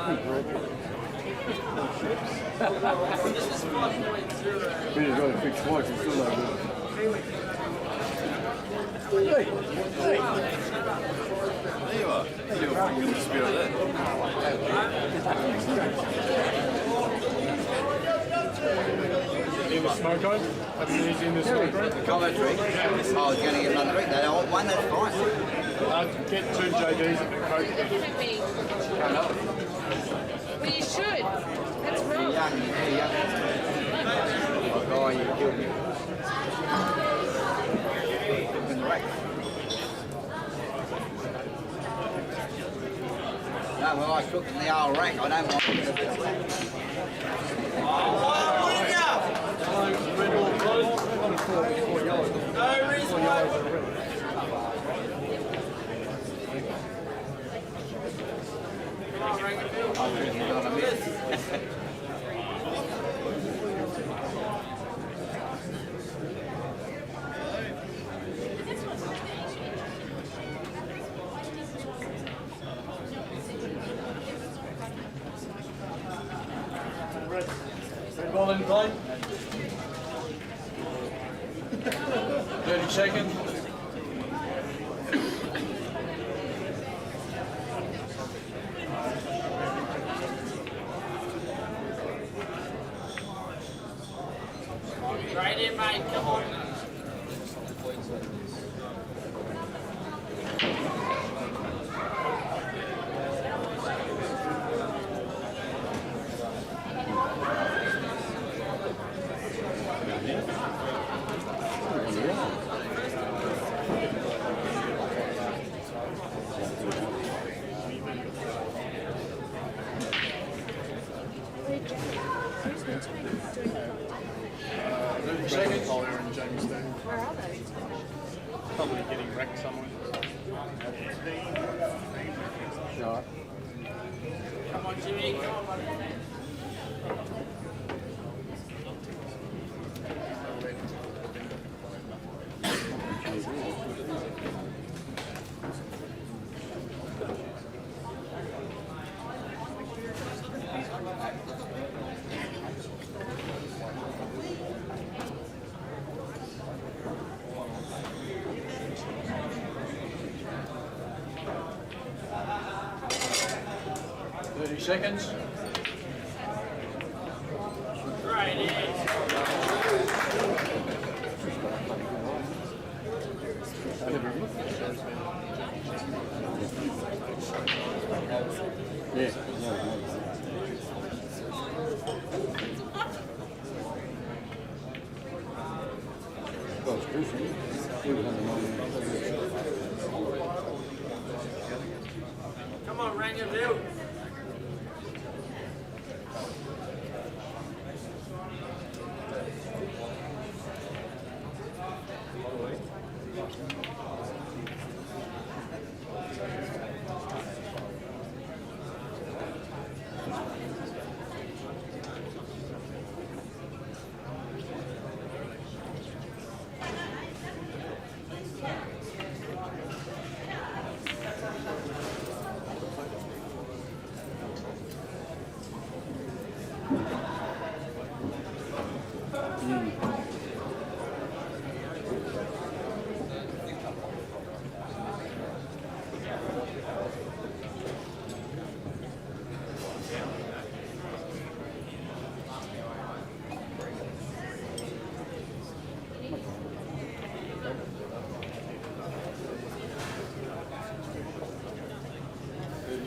Peter's got to fix twice, it's still no good. Hey! There you are. You're bringing the spirit there. In the smoke room? Have you used in the smoke room? Commentary. Oh, it's going to get another drink. They don't want one, that's fine. Get 2 JDs at the Coke. Well, you should. That's wrong. Young, yeah, young. Oh, you killed me. In the rack. No, well, I cook in the old rack. I don't mind it a bit of that. No reason why. Red ball in play. 30 seconds. Right in, mate. Come on. Where are they? Probably getting wrecked somewhere. Right. Come on, Jimmy. Come on, buddy. 30 seconds. Right in. Yeah. Well, it's crucial. He was under Come on, Rangerville.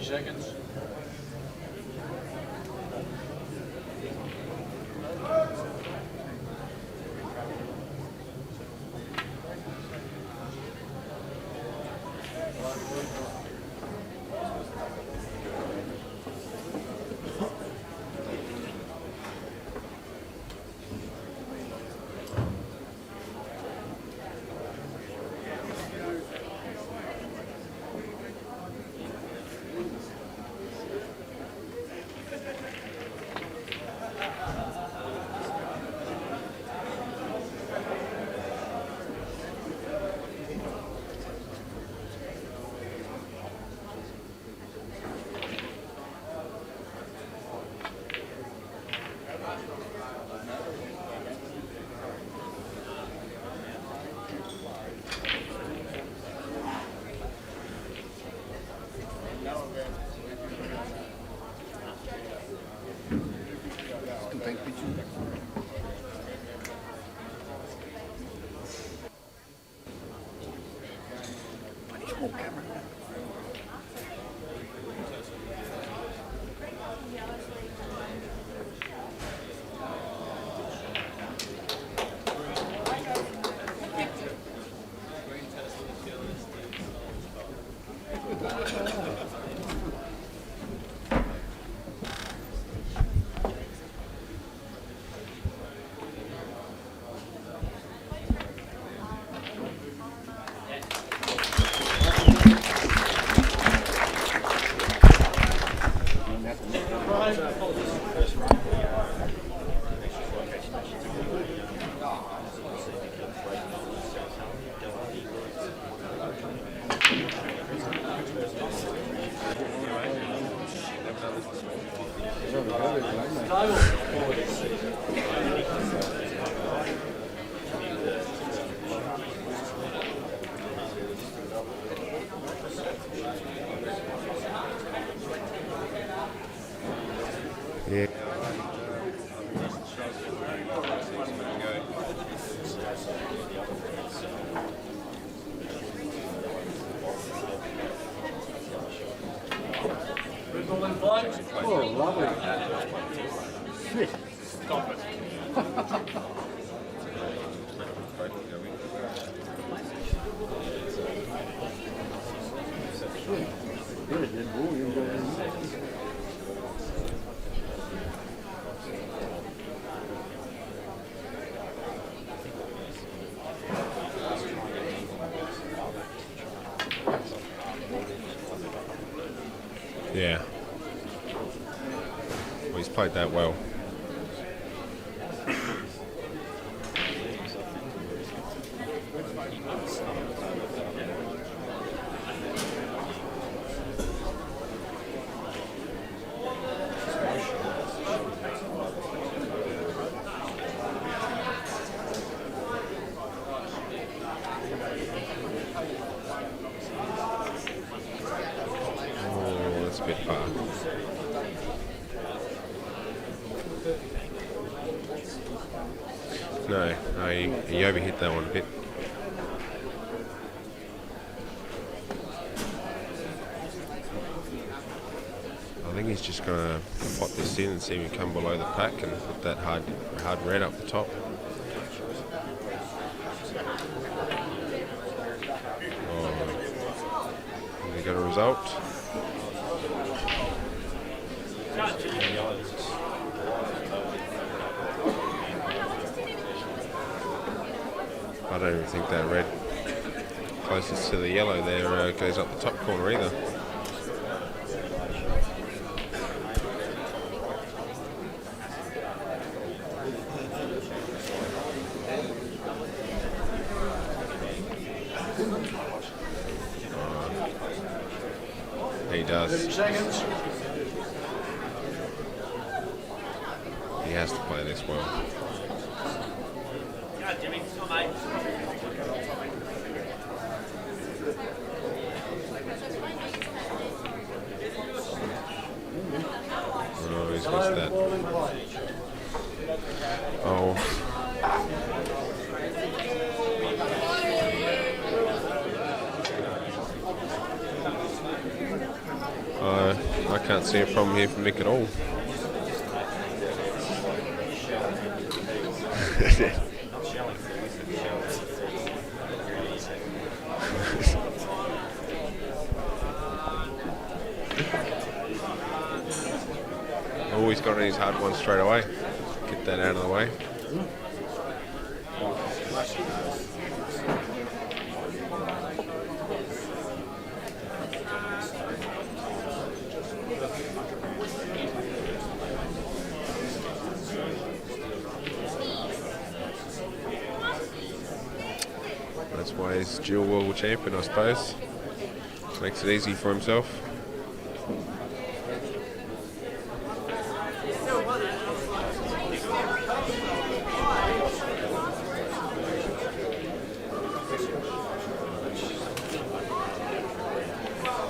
Seconds. Yeah. Oh, lovely. Shit. Stop it. You're a dead bull. You got any. Yeah. Well, he's played that well. Oh, that's a bit far. No, he overhit that one a bit. I think he's just going to pot this in and see him come below the pack and put that hard red up the top. Oh, we got a result. I don't even think that red closest to the yellow there goes up the top corner either. He does. He has to play this well. Go, Jimmy. Come on, mate. Oh, he's missed that. Oh. I can't see a problem here for Mick at all. Oh, he's got on his hard one straight away. Get that out of the way. That's why he's dual world champion, I suppose. Makes it easy for himself.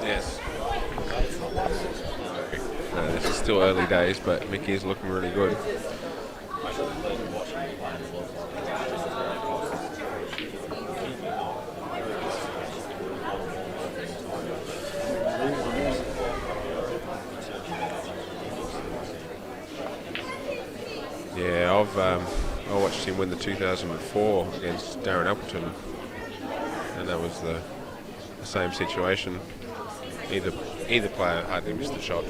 Yes. This is still early days, but Mickey's looking really good. Yeah, I watched him win the 2004 against Darren Appleton, and that was the same situation. Either player hardly missed the shot.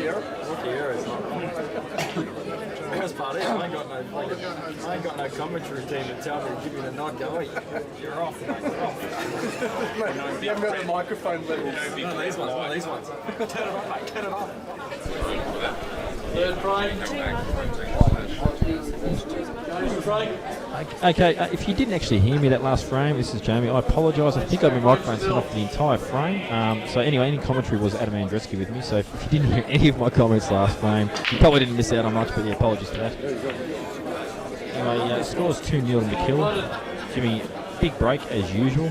Rookie era is not wrong. That's part of it. I ain't got no commentary team to tell me to give me the nod. Go, "Oi, you're off, mate. You're off." You haven't got the microphone level. One of these ones. One of these ones. Turn it off, mate. Turn it off. Third frame. Okay, if you didn't actually hear me that last frame, this is Jamie. I apologise. I think I've been microphone set off the entire frame. So anyway, any commentary was Adam Andreski with me. So if you didn't hear any of my comments last frame, you probably didn't miss out on much. But yeah, apologies for that. Anyway, scores 2-0 to Mick Hill. Jimmy, big break as usual.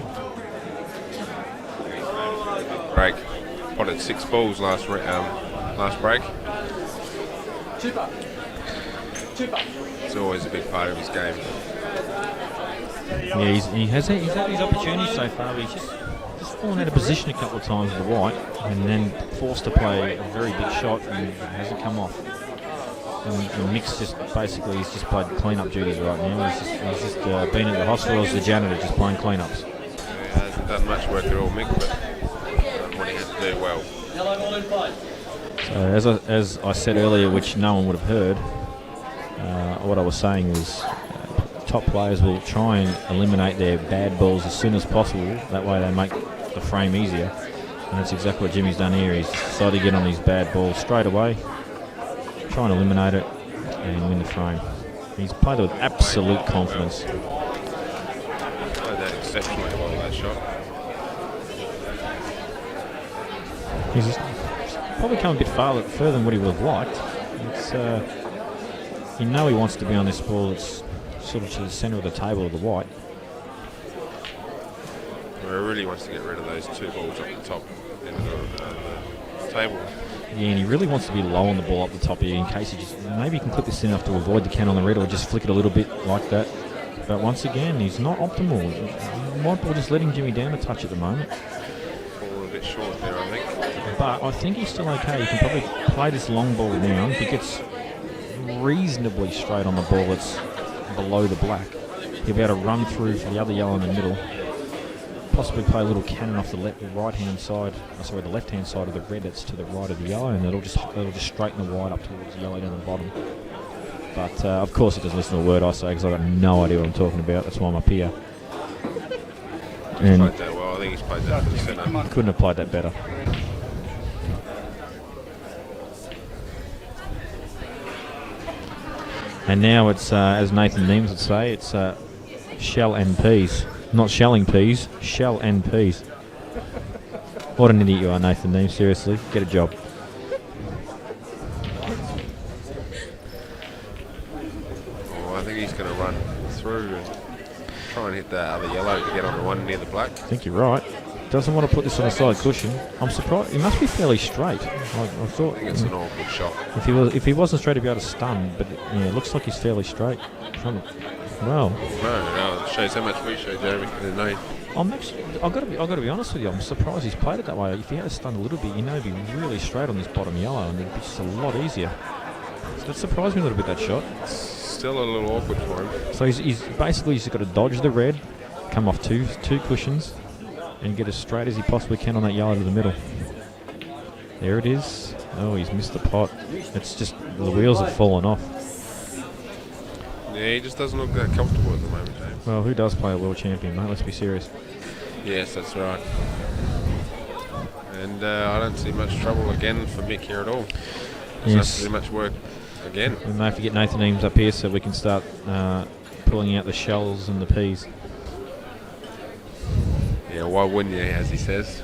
Break. Potted 6 balls last break. It's always a big part of his game. Yeah, he has had his opportunities so far, but he's just fallen out of position a couple of times with the white, and then forced to play a very big shot, and it hasn't come off. And Mick's he's just played clean-up duties right now. He's just been at the hospital as the janitor, just playing clean-ups. He hasn't done much work at all, Mick, but done what he had to do well. So as I said earlier, which no one would have heard, what I was saying was top players will try and eliminate their bad balls as soon as possible. That way they make the frame easier. And that's exactly what Jimmy's done here. He's decided to get on these bad balls straight away, try and eliminate it and win the frame. He's played with absolute confidence. Played that exceptionally well, that shot. He's probably come a bit further than what he would have liked. It's, you know he wants to be on this ball. It's sort of to the centre of the table of the white. He really wants to get rid of those 2 balls up the top end of the table. Yeah, and he really wants to be low on the ball up the top here in case he just... Maybe he can clip this enough to avoid the can on the red or just flick it a little bit like that. But once again, he's not optimal. White ball just letting Jimmy down a touch at the moment. Falling a bit short there, I think. But I think he's still okay. He can probably play this long ball down. If he gets reasonably straight on the ball that's below the black, he'll be able to run through for the other yellow in the middle. Possibly play a little cannon off the left-hand side of the red that's to the right of the yellow, and it'll just straighten the white up towards the yellow down the bottom. But of course he doesn't listen to a word I say because I've got no idea what I'm talking about. That's why I'm up here. He's played that well. I think he's played that for the centre. Couldn't have played that better. And now it's, as Nathan Neems would say, it's shell and peas. Not shelling peas, shell and peas. What an idiot you are, Nathan Neems. Seriously, get a job. Oh, I think he's going to run through and try and hit that other yellow to get on the one near the black. I think you're right. Doesn't want to put this on a side cushion. I'm surprised. He must be fairly straight. I thought. I think it's an awkward shot. If he wasn't straight, he'd be able to stun. But yeah, it looks like he's fairly straight. Well. No, it shows how much we show Jeremy. I've got to be honest with you. I'm surprised he's played it that way. If he had to stun a little bit, he'd be really straight on this bottom yellow, and it'd be just a lot easier. So that surprised me a little bit, that shot. It's still a little awkward for him. So he's basically just got to dodge the red, come off two cushions, and get as straight as he possibly can on that yellow to the middle. There it is. Oh, he's missed the pot. It's just the wheels have fallen off. Yeah, he just doesn't look that comfortable at the moment, James. Well, who does play a world champion, mate? Let's be serious. Yes, that's right. And I don't see much trouble again for Mick here at all. Doesn't have to do much work again. We may have to get Nathan Eames up here so we can start pulling out the shells and the peas. Yeah, why wouldn't you, as he says?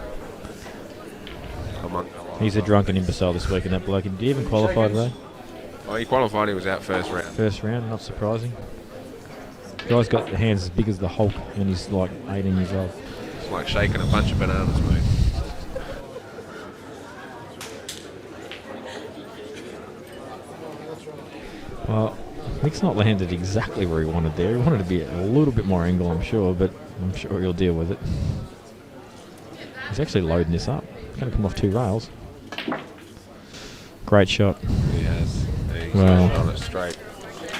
Come on. He's a drunken imbecile this week, and that bloke. Did he even qualify today? Oh, he qualified. He was out first round. First round, not surprising. Guy's got the hands as big as the Hulk, and he's like 18 years old. It's like shaking a bunch of bananas, mate. Well, Mick's not landed exactly where he wanted there. He wanted to be a little bit more angle, I'm sure, but I'm sure he'll deal with it. He's actually loading this up. It's going to come off 2 rails. Great shot. He has. He's on it straight.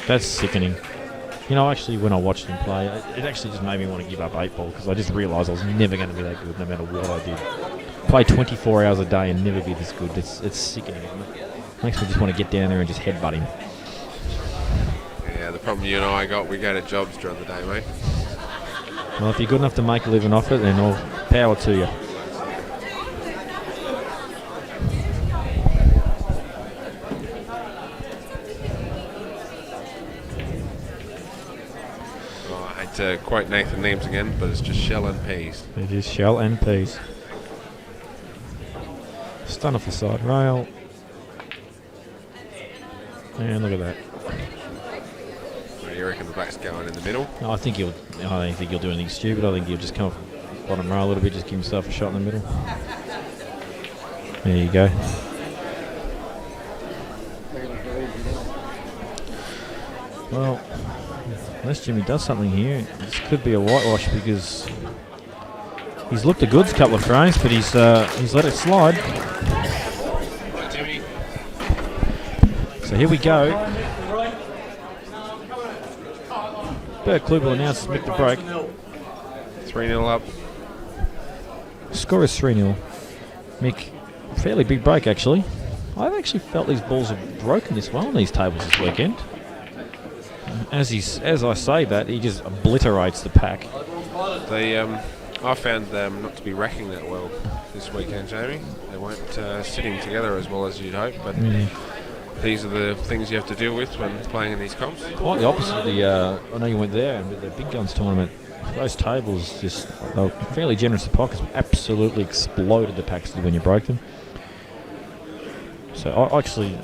That's sickening. You know, actually, when I watched him play, it actually just made me want to give up 8-ball because I just realised I was never going to be that good no matter what I did. Play 24 hours a day and never be this good. It's sickening, isn't it? Makes me just want to get down there and just headbutt him. Yeah, the problem you and I got, we go to jobs during the day, mate. Well, if you're good enough to make a living off it, then all power to you. Oh, I hate to quote Nathan Neems again, but it's just shell and peas. It is shell and peas. Stun off the side rail. And look at that. So you reckon the black's going in the middle? No, I don't think he'll do anything stupid. I think he'll just come off bottom rail a little bit, just give himself a shot in the middle. There you go. Well, unless Jimmy does something here, this could be a whitewash because he's looked the goods a couple of frames, but he's let it slide. Jimmy. So here we go. Bert Klubel announces Mick the break. 3-0 up. Score is 3-0. Mick, fairly big break actually. I've actually felt these balls have broken this well on these tables this weekend. As I say that, he just obliterates the pack. I found them not to be racking that well this weekend, Jamie. They weren't sitting together as well as you'd hope, but these are the things you have to deal with when playing in these comps. Quite the opposite. I know you went there, and with the Big Guns tournament, those tables just they were fairly generous to pockets, absolutely exploded the packs when you broke them. So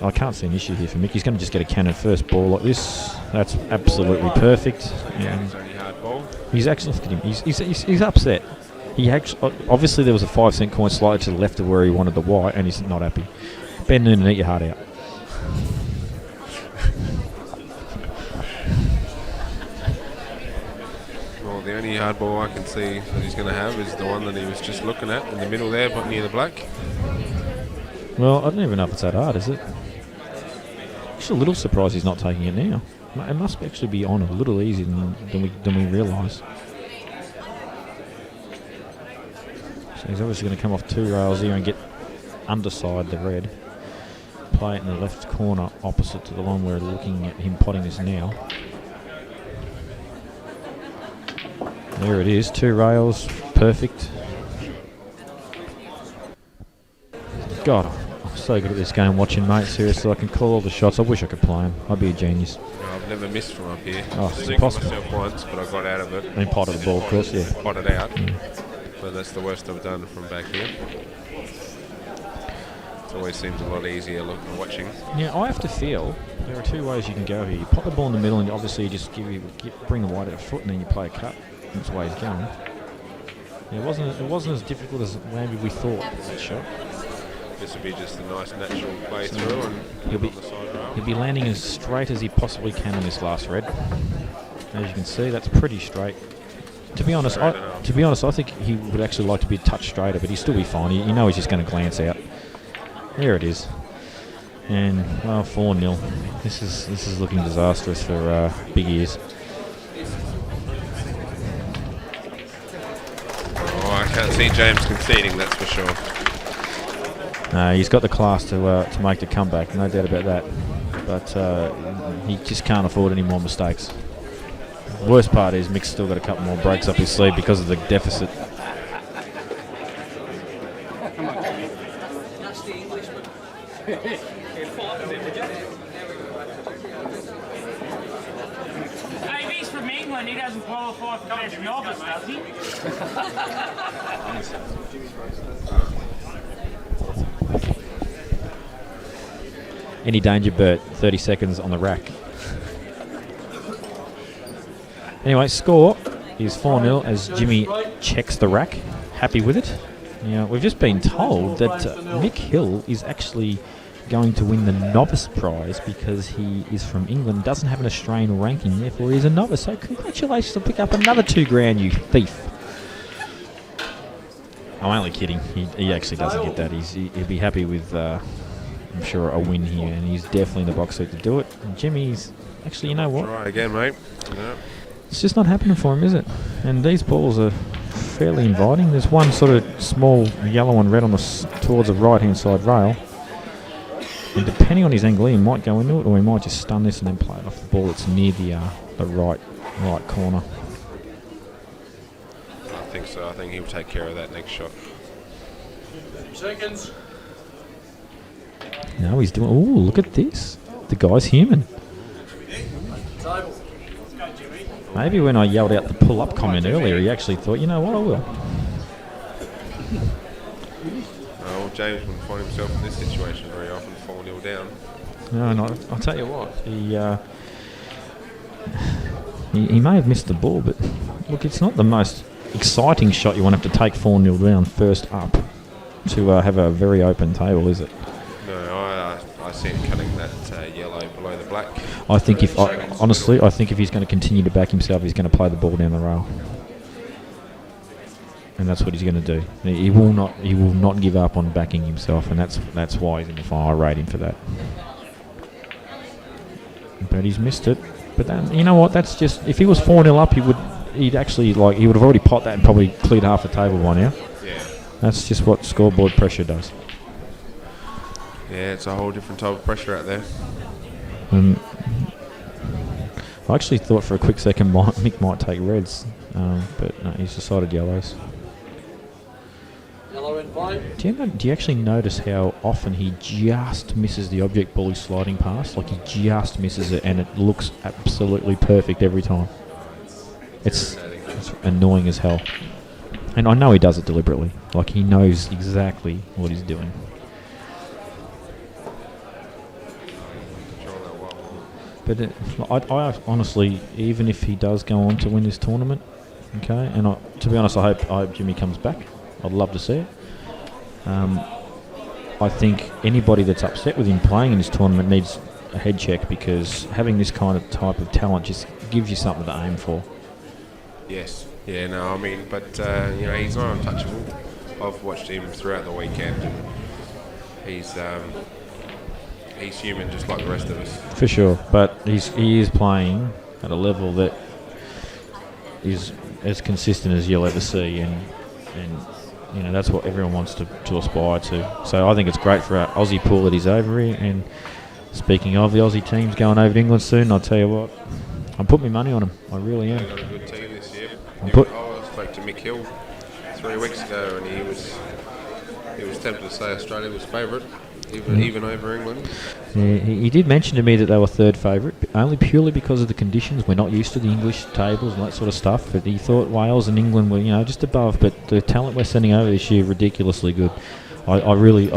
I can't see an issue here for Mick. He's going to just get a cannon first ball like this. That's absolutely perfect. Yeah, it's only hard ball. He's actually, look at him. He's upset. He actually, obviously there was a 5-cent coin slightly to the left of where he wanted the white, and he's not happy. Ben Noonan, eat your heart out. Well, the only hard ball I can see that he's going to have is the one that he was just looking at in the middle there, but near the black. Well, I don't even know if it's that hard, is it? Actually, a little surprised he's not taking it now. It must actually be on a little easier than we realise. So he's obviously going to come off 2 rails here and get underside the red. Play it in the left corner opposite to the one we're looking at him potting this now. There it is, 2 rails, perfect. God, I'm so good at this game watching, mate. Seriously, I can call all the shots. I wish I could play them. I'd be a genius. I've never missed from up here. Oh, I've it's seen impossible. myself once, but I got out of it. And potted the ball, of course, yeah. Potted out. But that's the worst I've done from back here. It always seems a lot easier looking watching. Yeah, I have to feel there are 2 ways you can go here. You pop the ball in the middle, and obviously you just bring the white at a foot, and then you play a cut. That's the way he's going. Yeah, it wasn't as difficult as maybe we thought. That shot. This would be just a nice natural play through, and He'll be on the side rail. he'll be landing as straight as he possibly can on this last red. As you can see, that's pretty straight. To be honest, I think he would actually like to be a touch straighter, but he'd still be fine. You know he's just going to glance out. There it is. And, well, 4-0. This is looking disastrous for Big Ears. Oh, I can't see James conceding, that's for sure. No, he's got the class to make the comeback, no doubt about that. But he just can't afford any more mistakes. The worst part is Mick's still got a couple more breaks up his sleeve because of the deficit. Hey, if he's from England, he doesn't qualify for best novice, does he? Any danger, Bert? 30 seconds on the rack. Anyway, score is 4-0 as Jimmy checks the rack. Happy with it. Now, we've just been told that Mick Hill is actually going to win the novice prize because he is from England, doesn't have an Australian ranking, therefore he's a novice. So congratulations on pick up another $2,000, you thief. I'm only kidding. He actually doesn't get that. He'll be happy with, I'm sure, a win here, and he's definitely in the box seat to do it. And Jimmy's actually, you know what? Try again, mate. No. It's just not happening for him, is it? And these balls are fairly inviting. There's one sort of small yellow and red on towards the right-hand side rail. And depending on his angle, he might go into it, or he might just stun this and then play it off the ball that's near the right corner. I think so. I think he'll take care of that next shot. Seconds. No, he's doing... Oh, look at this. The guy's human. Maybe when I yelled out the pull-up comment earlier, he actually thought, you know what, I will. Well, James wouldn't find himself in this situation very often, 4-0 down. No, and I'll tell you what, he may have missed the ball, but look, it's not the most exciting shot you want to have to take 4-0 down first up to have a very open table, is it? No, I see him cutting that yellow below the black. I think honestly, I think if he's going to continue to back himself, he's going to play the ball down the rail. And that's what he's going to do. He will not give up on backing himself, and that's why he's in the final. I rate him for that. But he's missed it. But then, you know what? That's just, if he was 4-0 up, he would have already pot that and probably cleared half the table by now. Yeah. That's just what scoreboard pressure does. Yeah, it's a whole different type of pressure out there. I actually thought for a quick second Mick might take reds, but no, he's decided yellows. Yellow in play. Do you actually notice how often he just misses the object ball he's sliding past? Like, he just misses it, and it looks absolutely perfect every time. It's annoying as hell. And I know he does it deliberately. Like, he knows exactly what he's doing. But I honestly, even if he does go on to win this tournament, okay, and to be honest, I hope Jimmy comes back. I'd love to see it. I think anybody that's upset with him playing in this tournament needs a head check, because having this kind of type of talent just gives you something to aim for. Yes. Yeah, no, I mean, but, he's not untouchable. I've watched him throughout the weekend, and he's human just like the rest of us. For sure, but he is playing at a level that is as consistent as you'll ever see, and that's what everyone wants to aspire to. So I think it's great for our Aussie pool that he's over here. And speaking of, the Aussie team's going over to England soon. I'll tell you what, I'm putting my money on him. I really am. They've got a good team this year. I spoke to Mick Hill 3 weeks ago, and he was tempted to say Australia was favourite, even over England. Yeah, he did mention to me that they were third favourite, only purely because of the conditions. We're not used to the English tables and that sort of stuff, but he thought Wales and England were, just above. But the talent we're sending over this year, ridiculously good. I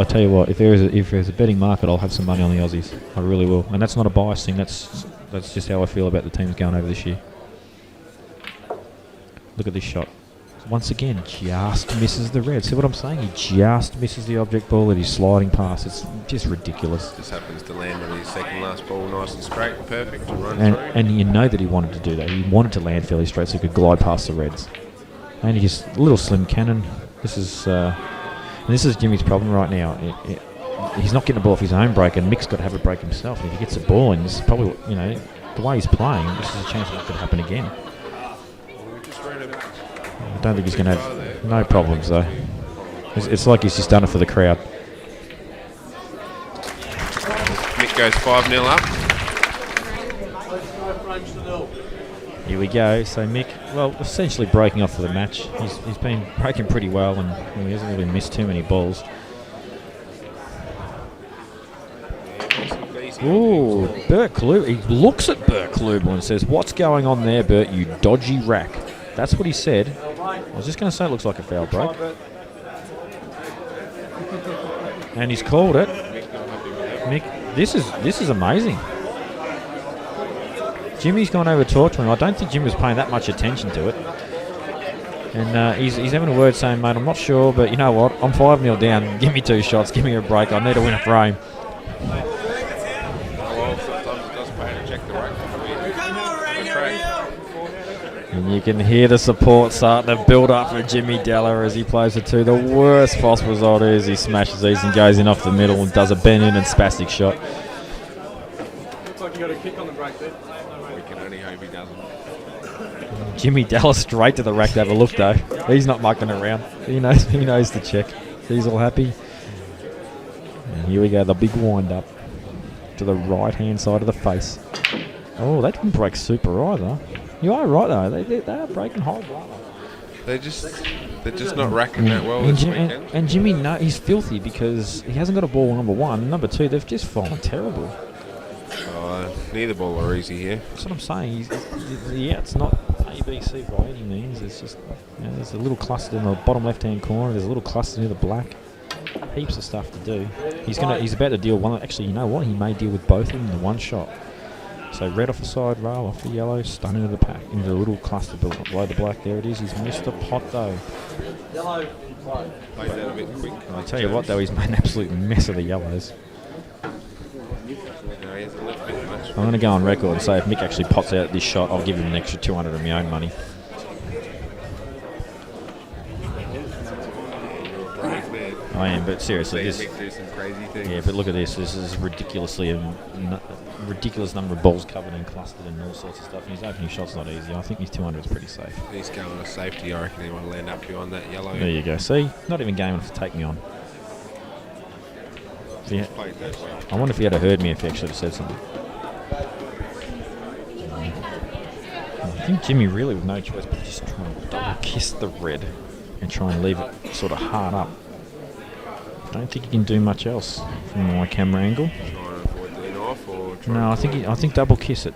tell you what, if there's a betting market, I'll have some money on the Aussies. I really will, and that's not a bias thing. That's just how I feel about the teams going over this year. Look at this shot. Once again, just misses the red. See what I'm saying? He just misses the object ball that he's sliding past. It's just ridiculous. Just happens to land on his second last ball nice and straight and perfect to run through. And you know that he wanted to do that. He wanted to land fairly straight so he could glide past the reds. And he just, a little slim cannon. This is Jimmy's problem right now. He's not getting the ball off his own break, and Mick's got to have a break himself. And if he gets the ball in, this is probably, the way he's playing, this is a chance that could happen again. I don't think he's going to have no problems, though. It's like he's just done it for the crowd. Mick goes 5-0 up. Here we go. So Mick, essentially breaking off for the match. He's been breaking pretty well, and he hasn't really missed too many balls. Ooh, Bert Klubel. He looks at Bert Klubel and says, "What's going on there, Bert, you dodgy rack?" That's what he said. I was just going to say it looks like a foul break. And he's called it. Mick, this is amazing. Jimmy's gone over to talk to him. I don't think Jimmy was paying that much attention to it. And he's having a word saying, "Mate, I'm not sure, but you know what? I'm 5-0 down. Give me 2 shots. Give me a break. I need to win a frame." And you can hear the support starting to build up for Jimmy Della as he plays the 2. The worst possible result is he smashes these and goes in off the middle and does a bend in and spastic shot. Looks like you got a kick on the break there. We can only hope he doesn't. Jimmy Della straight to the rack to have a look, though. He's not mucking around. He knows the check. He's all happy. And here we go, the big wind up. to the right-hand side of the face. Oh, that didn't break super either. You are right, though. They are breaking horrible. They're just not racking that well this weekend. And Jimmy, no, he's filthy because he hasn't got a ball, number one. Number two, they've just fallen terrible. Neither ball are easy here. That's what I'm saying. It's not ABC by any means. It's just, there's a little cluster in the bottom left-hand corner. There's a little cluster near the black. Heaps of stuff to do. He's about to deal one. Actually, you know what? He may deal with both of them in the one shot. So red off the side rail, off the yellow, stun into the pack, into the little cluster below the black. There it is. He's missed a pot though. Played that a bit quick. I'll tell you what though, he's made an absolute mess of the yellows. No, he hasn't left it much. I'm going to go on record and say if Mick actually pots out this shot, I'll give him an extra 200 of my own money. I am, but seriously, this. Mick do some crazy things. Yeah, but look at this. This is ridiculous number of balls covered and clustered and all sorts of stuff. And his opening shot's not easy. I think his 200 is pretty safe. He's going on a safety. I reckon he want to land up beyond that yellow. There you go. See, not even game enough to take me on. He's played that well. I wonder if he had heard me if he actually said something. I think Jimmy really with no choice but just try and double kiss the red and try and leave it sort of hard up. I don't think he can do much else from my camera angle. Trying to avoid the in-off or trying No, I think double kiss it,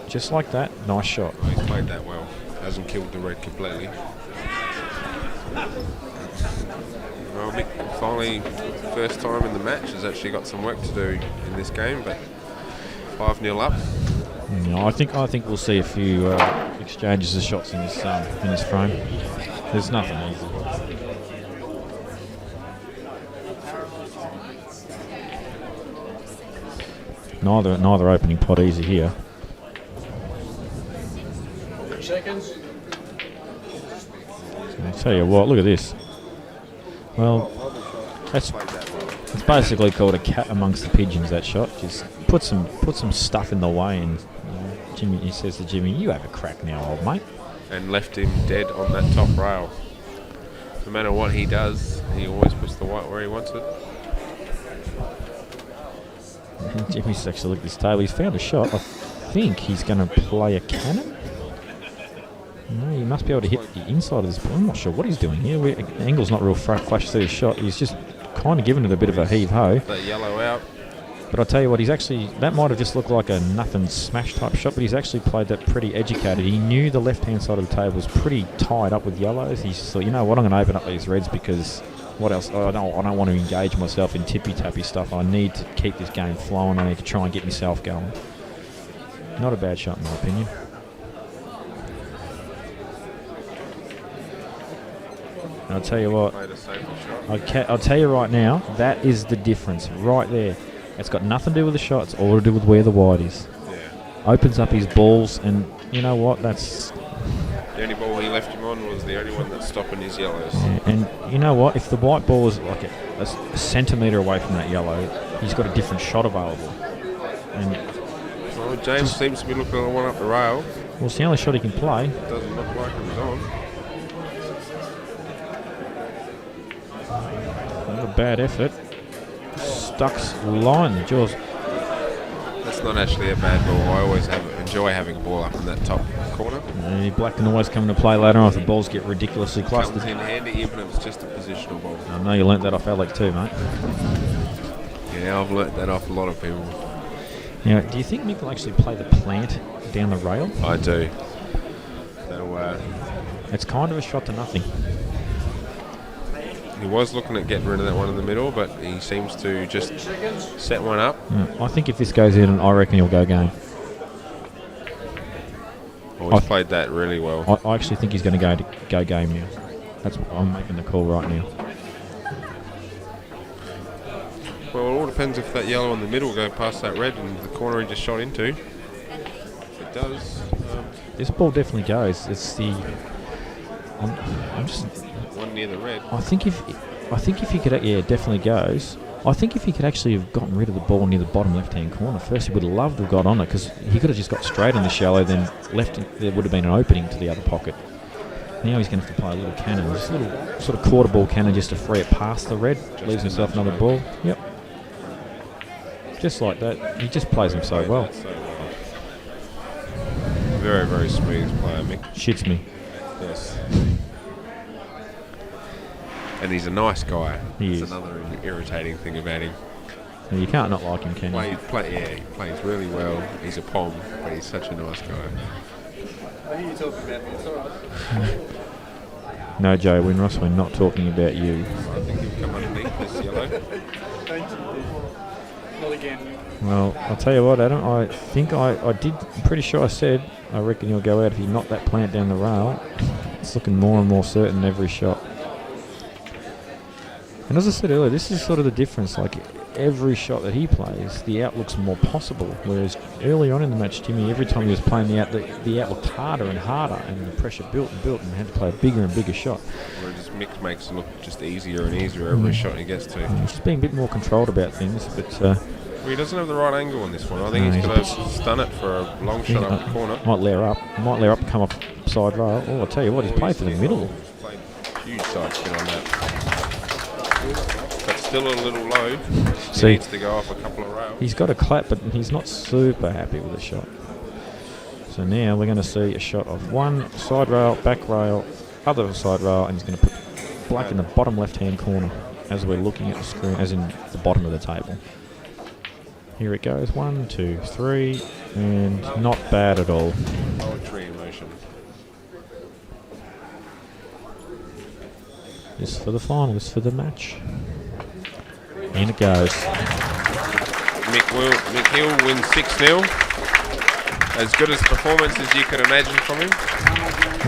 just like that. Nice shot. Oh, he's played that well. Hasn't killed the red completely. Well, Mick finally, first time in the match, has actually got some work to do in this game, but 5-0 up. No, I think we'll see a few exchanges of shots in this frame. There's nothing easy. Neither opening pot easy here. Seconds. I tell you what, look at this. Well, it's basically called a cat amongst the pigeons. That shot, just put some stuff in the way, and Jimmy. He says to Jimmy, "You have a crack now, old mate." And left him dead on that top rail. No matter what he does, he always puts the white where he wants it. And Jimmy's actually looked at this table. He's found a shot. I think he's going to play a cannon. No, he must be able to hit the inside of this ball. I'm not sure what he's doing here. The angle's not real flash through his shot. He's just kind of giving it a bit of a heave-ho. That yellow out. But I'll tell you what, that might have just looked like a nothing smash type shot, but he's actually played that pretty educated. He knew the left-hand side of the table was pretty tied up with yellows. He just thought, you know what, I'm going to open up these reds because what else? I don't want to engage myself in tippy-tappy stuff. I need to keep this game flowing. I need to try and get myself going. Not a bad shot in my opinion. And I'll tell you what, I'll tell you right now, that is the difference right there. It's got nothing to do with the shot, it's all to do with where the white is. Yeah. Opens up his balls, and you know what, that's... The only ball he left him on was the only one that's stopping his yellows. Yeah, and you know what, if the white ball is like a centimetre away from that yellow, he's got a different shot available. And well, James seems to be looking at the one up the rail. Well, it's the only shot he can play. Doesn't look like it was on. Not a bad effort. Stuck's line, the jaws. That's not actually a bad ball. I always enjoy having a ball up in that top corner. And black can always come into play later on if the balls get ridiculously clustered. Comes in handy even if it's just a positional ball. I know you learnt that off Alex too, mate. Yeah, I've learnt that off a lot of people. Now, do you think Mick will actually play the plant down the rail? I do. So, it's kind of a shot to nothing. He was looking at getting rid of that one in the middle, but he seems to just set one up. I think if this goes in, I reckon he'll go game. He's played that really well. I actually think he's going to go game now. I'm making the call right now. Well, it all depends if that yellow in the middle go past that red and the corner he just shot into. If it does, this ball definitely goes. It's the. I'm just. One near the red. I think if he could, yeah, it definitely goes. I think if he could actually have gotten rid of the ball near the bottom left-hand corner first, he would have loved to have got on it because he could have just got straight in the shallow, then left. There would have been an opening to the other pocket. Now he's going to have to play a little cannon, just a little sort of quarter ball cannon just to free it past the red. Leaves himself another ball. Yep. just like that. He just plays them so well. So very, very smooth player, Mick. Shits me. Yes. And he's a nice guy. He That's is. another irritating thing about him. You can't not like him, can you? He plays really well. He's a pom, but he's such a nice guy. I hear you talking about me. It's all right. No, Joe Winross, we're not talking about you. I think he'll come underneath this yellow. Thank you. Not again. Well, I'll tell you what, Adam, I think I did, I'm pretty sure I said, I reckon he'll go out if he knocked that plant down the rail. It's looking more and more certain every shot. And as I said earlier, this is sort of the difference. Like, every shot that he plays, the out looks more possible. Whereas early on in the match, Timmy, every time he was playing the out looked harder and harder, and the pressure built and built, and he had to play a bigger and bigger shot. Whereas Mick makes it look just easier and easier every shot he gets to. He's just being a bit more controlled about things, but Well, he doesn't have the right angle on this one. I think No, he's he's going a to bit- stun it for a long shot up the corner. might layer up, and come off side rail. Oh, I'll tell you what, he's played for the middle. He's played huge side spin on that. But still a little low. He See, needs to go off a couple of rails. he's got a clap, but he's not super happy with the shot. So now we're going to see a shot of one side rail, back rail, other side rail, and he's going to put black in the bottom left-hand corner as we're looking at the screen, as in the bottom of the table. Here it goes, 1, 2, 3, and not bad at all. Poetry in motion. This for the final, this for the match. In it goes. Mick Hill wins 6-0. As good as performance as you could imagine from him.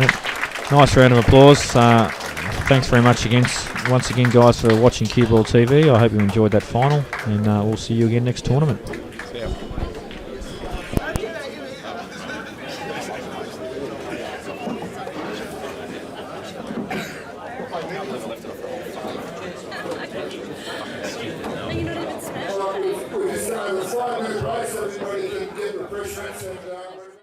Yep. Nice round of applause. Thanks very much once again, guys, for watching Cue Ball TV. I hope you enjoyed that final, and we'll see you again next tournament. Yeah. Are you not even smashed? It's a 5-minute race, everybody can get refreshments and